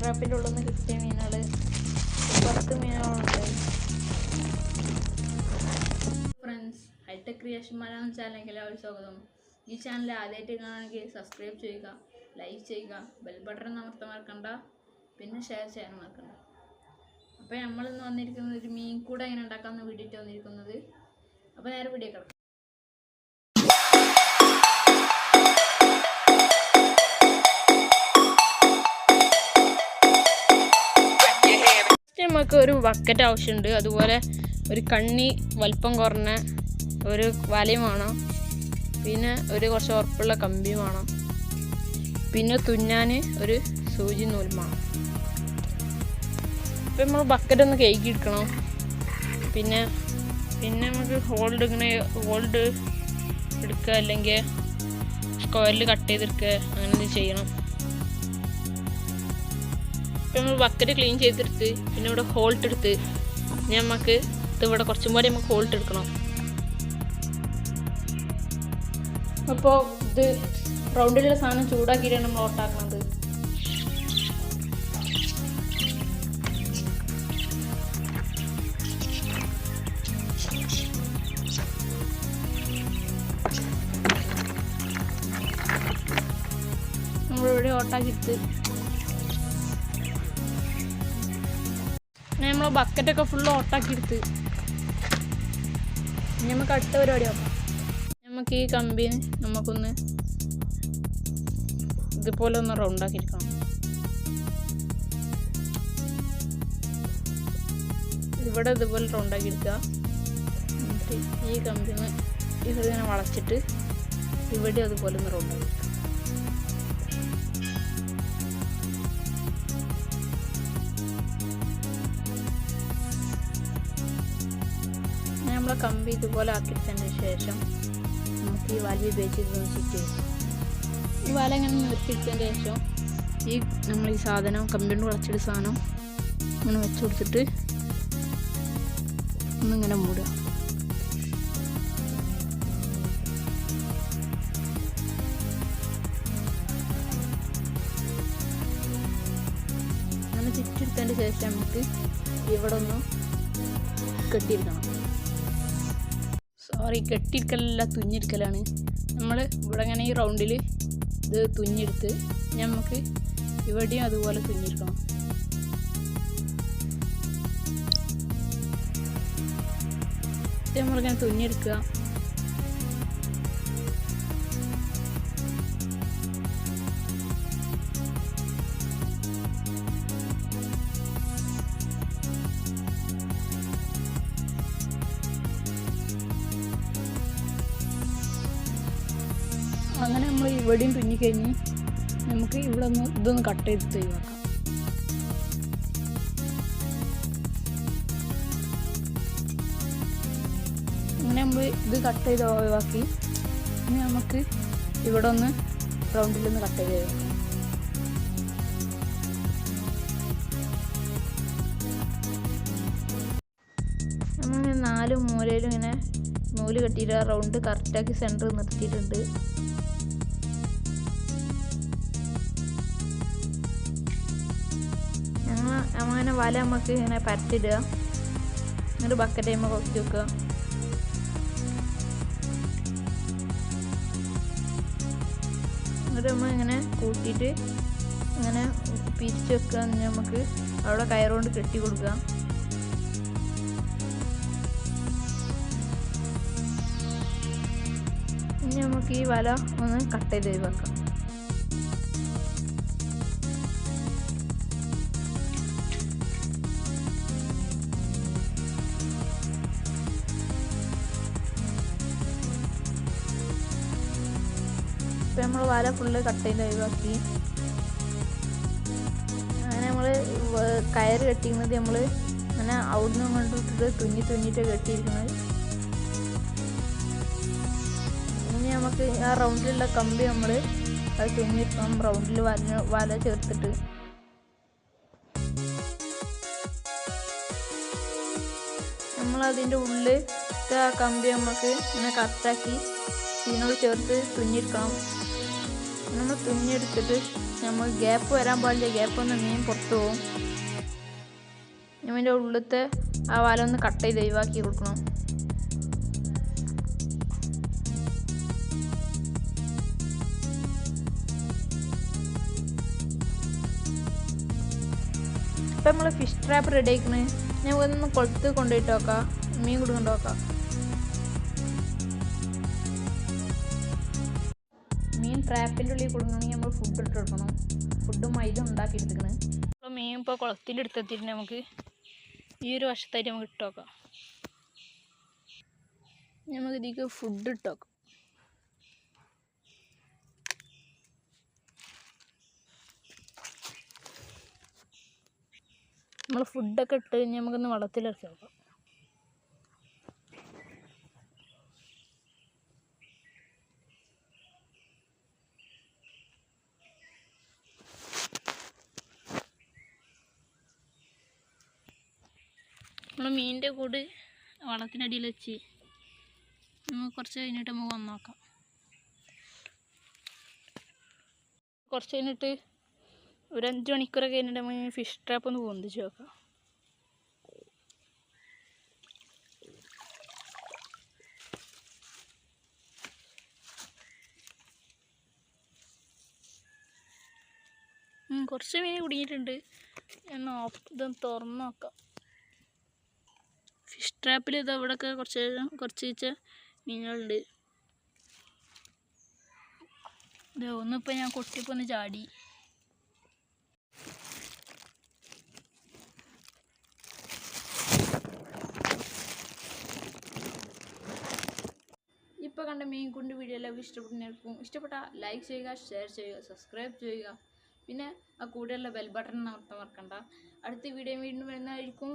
ട്രാപ്പിൻ്റെ ഉള്ളിൽ നിന്ന് കിട്ടിയ മീനുകൾ 10 മീനുകളുണ്ട്. ഫ്രണ്ട്സ്, ഹൈടെക് ക്രിയേഷൻ മലയാളം ചാനലിലേക്ക് എല്ലാവരും സ്വാഗതം. ഈ ചാനൽ ആദ്യമായിട്ട് കാണുകയാണെങ്കിൽ സബ്സ്ക്രൈബ് ചെയ്യുക, ലൈക്ക് ചെയ്യുക, ബെൽ ബട്ടൺ അമർത്താൻ മറക്കണ്ട, പിന്നെ ഷെയർ ചെയ്യാൻ മറക്കണ്ട. അപ്പോൾ നമ്മളിന്ന് വന്നിരിക്കുന്നത് ഒരു മീൻ കൂട എങ്ങനെ ഉണ്ടാക്കാമെന്ന് വീഡിയോ വന്നിരിക്കുന്നത്. അപ്പോൾ നേരെ വീഡിയോ കിടക്കാം. നമുക്ക് ഒരു ബക്കറ്റ് ആവശ്യമുണ്ട്. അതുപോലെ ഒരു കണ്ണി വലിപ്പം കുറഞ്ഞ ഒരു വലയും വേണം. പിന്നെ കുറച്ച് ഉറപ്പുള്ള കമ്പിയും വേണം. പിന്നെ തുന്നാൻ ഒരു സൂചി നൂലും വേണം. ഇപ്പം നമ്മൾ ബക്കറ്റ് ഒന്ന് കഴുകി എടുക്കണം. പിന്നെ നമുക്ക് ഹോൾഡ് എടുക്കുക, അല്ലെങ്കിൽ സ്ക്വയറിൽ കട്ട് ചെയ്തെടുക്കുക, അങ്ങനെ എന്തെങ്കിലും ചെയ്യണം. ഇപ്പം നമ്മൾ ബക്കറ്റ് ക്ലീൻ ചെയ്തെടുത്ത് പിന്നെ ഇവിടെ ഹോൾട്ട് എടുത്ത് നമുക്ക് ഇവിടെ കുറച്ചും കൂടി നമുക്ക് ഹോൾട്ട് എടുക്കണം. അപ്പോൾ ഇത് റൗണ്ടിലുള്ള സാധനം ചൂടാക്കിയിട്ടാണ് നമ്മൾ ഓട്ടാക്കുന്നത്. നമ്മളിവിടെ ഓട്ടാക്കിയിട്ട് നമ്മൾ ബക്കറ്റൊക്കെ ഫുള്ള് ഓട്ടാക്കിയെടുത്ത് നമുക്ക് അടുത്ത പരിപാടിയാവും. നമുക്ക് ഈ കമ്പി നമുക്കൊന്ന് ഇതുപോലെ ഒന്ന് റൗണ്ടാക്കിയെടുക്കണം. ഇവിടെ ഇതുപോലെ റൗണ്ടാക്കിയെടുക്കുക. എന്നിട്ട് ഈ കമ്പിന്ന് ഇതിങ്ങനെ വളച്ചിട്ട് ഇവിടെ അതുപോലെ ഒന്ന് റൗണ്ടാക്കിയെടുക്കുക. നമ്മളെ കമ്പി ഇതുപോലെ ആക്കിയെടുത്തതിന് ശേഷം നമുക്ക് ഈ വല ഉപയോഗിച്ച് ഇതൊന്ന് ചുറ്റി വെക്കും. ഈ വല ഇങ്ങനെ നിർത്തിയെടുത്തതിന് ശേഷം നമ്മൾ ഈ സാധനം കമ്പിയോണ്ട് വളച്ചെടുത്ത സാധനം ഇങ്ങനെ വെച്ച് കൊടുത്തിട്ട് ഒന്നിങ്ങനെ മൂടുക. അങ്ങനെ ചുറ്റിയെടുത്തതിന് ശേഷം നമുക്ക് ഇവിടെ ഒന്ന് കെട്ടിയെടുക്കണം. കെട്ടിയെടുക്കലല്ല, തുന്നിയെടുക്കലാണ്. നമ്മൾ ഇവിടെ ഇങ്ങനെ ഈ റൗണ്ടിൽ ഇത് തുന്നിയെടുത്ത് നമുക്ക് ഇവിടെയും അതുപോലെ തുന്നിയെടുക്കണം. നമ്മളിങ്ങനെ തുന്നിയെടുക്കുക. അങ്ങനെ നമ്മൾ ഇവിടെയും തുന്നിക്കഴിഞ്ഞ് നമുക്ക് ഇവിടെ ഇതൊന്ന് കട്ട് ചെയ്തിട്ട് ഒഴിവാക്കാം. അങ്ങനെ നമ്മൾ ഇത് കട്ട് ചെയ്ത് ഒഴിവാക്കി ഇനി നമുക്ക് ഇവിടെ ഒന്ന് റൗണ്ടിലൊന്ന് കട്ട് ചെയ്ത് ഒഴിവാക്കാം. നമ്മൾ 4 മൂലയിലും ഇങ്ങനെ നൂല് കെട്ടിയിട്ട് ആ റൗണ്ട് കറക്റ്റാക്കി സെൻറ്റർ നിർത്തിയിട്ടുണ്ട്. അങ്ങനെ വല നമുക്ക് ഇങ്ങനെ പരത്തിടുക. എന്നിട്ട് ബക്കറ്റ് ചെയ്യുമ്പോൾ കൊത്തി വെക്കുക. എന്നിട്ട് നമ്മൾ ഇങ്ങനെ കൂട്ടിയിട്ട് ഇങ്ങനെ പിരിച്ച് വെക്കുക. നമുക്ക് അവിടെ കയറുകൊണ്ട് കെട്ടി കൊടുക്കുക. ഇനി നമുക്ക് ഈ വല ഒന്ന് കട്ട് ചെയ്ത് ഒഴിവാക്കാം. ഇപ്പം നമ്മൾ വല ഫുള്ള് കട്ട് ചെയ്ത് ഒഴിവാക്കി. അങ്ങനെ നമ്മൾ കയറ് കെട്ടിക്കുന്നത് നമ്മൾ അങ്ങനെ അവിടുന്ന് കൊണ്ടിട്ട് തുന്നിയിട്ട് കെട്ടിയിരിക്കുന്നത്. ഇനി നമുക്ക് ആ റൗണ്ടിലുള്ള കമ്പി നമ്മൾ അത് തുന്നിയിരിക്കണം. റൗണ്ടിൽ വല ചേർത്തിട്ട് നമ്മളതിൻ്റെ ഉള്ളിലത്തെ ആ കമ്പി നമുക്ക് ഇങ്ങനെ കറക്റ്റാക്കി ഇതിനോട് ചേർത്ത് തുന്നിയെടുക്കണം. നമ്മൾ തുന്നിയെടുത്തിട്ട് നമ്മൾ ഗ്യാപ്പ് വരാൻ പാടില്ല. ഗ്യാപ്പ് ഒന്ന് മീൻ പുറത്തു പോകും. നമ്മൻ്റെ ഉള്ളിലത്തെ ആ വല ഒന്ന് കട്ട് ചെയ്ത് ഒഴിവാക്കി കൊടുക്കണം. ഇപ്പം നമ്മൾ ഫിഷ് ട്രാപ്പ് റെഡി ആക്കണേ. ഞാൻ ഒന്ന് കൊളുത്ത് കൊണ്ടുപോയിട്ട് നോക്കാം. മീൻ കൂടി കൊണ്ടുപോക്കാം. മീൻ ട്രാപ്പിൻ്റെ ഉള്ളിൽ കൊടുക്കണമെങ്കിൽ നമ്മൾ ഫുഡ് ഇട്ട് കൊടുക്കണം. ഫുഡും മൈദ ഉണ്ടാക്കി എടുത്തിക്കണ്. അപ്പോൾ മീൻ ഇപ്പോൾ കുളത്തിൻ്റെ അടുത്തെത്തിയിട്ട് നമുക്ക് ഈ ഒരു വശത്തായിട്ട് നമുക്ക് ഇട്ട് നോക്കാം. നമുക്ക് ഇതിലേക്ക് ഫുഡ് ഇട്ട് നോക്കാം. നമ്മൾ ഫുഡൊക്കെ ഇട്ട് കഴിഞ്ഞ് നമുക്കൊന്ന് വെള്ളത്തിലിറക്കി നോക്കാം. നമ്മൾ മീനിൻ്റെ കൂട് വെള്ളത്തിനടിയിൽ വെച്ച് നമുക്ക് കുറച്ച് കഴിഞ്ഞിട്ട് നമുക്ക് വന്ന് നോക്കാം. കുറച്ച് കഴിഞ്ഞിട്ട് ഒരു 5 മണിക്കൂറൊക്കെ കഴിഞ്ഞിട്ട് നമുക്ക് ഫിഷ് ട്രാപ്പ് ഒന്ന് പൊന്തിച്ച് നോക്കാം. കുറച്ച് മീൻ കുടുങ്ങിയിട്ടുണ്ട്. ഇതൊന്ന് തുറന്ന് നോക്കാം. ഫിഷ് ട്രാപ്പിൽ ഇത് ഇവിടെയൊക്കെ കുറച്ച് മീനുകളുണ്ട്. ഇത് ഒന്നിപ്പോൾ ഞാൻ കൊട്ടിപ്പോൾ ഒന്ന് ചാടി. ഇപ്പോൾ കണ്ട മീൻ കൊണ്ട് വീഡിയോ എല്ലാവർക്കും ഇഷ്ടപ്പെട്ടാൽ ലൈക്ക് ചെയ്യുക, ഷെയർ ചെയ്യുക, സബ്സ്ക്രൈബ് ചെയ്യുക. പിന്നെ ആ കൂടെയുള്ള ബെൽ ബട്ടൺ അമർത്താൻ മറക്കണ്ട. അടുത്ത വീഡിയോ വീണ്ടും വരുന്നതായിരിക്കും.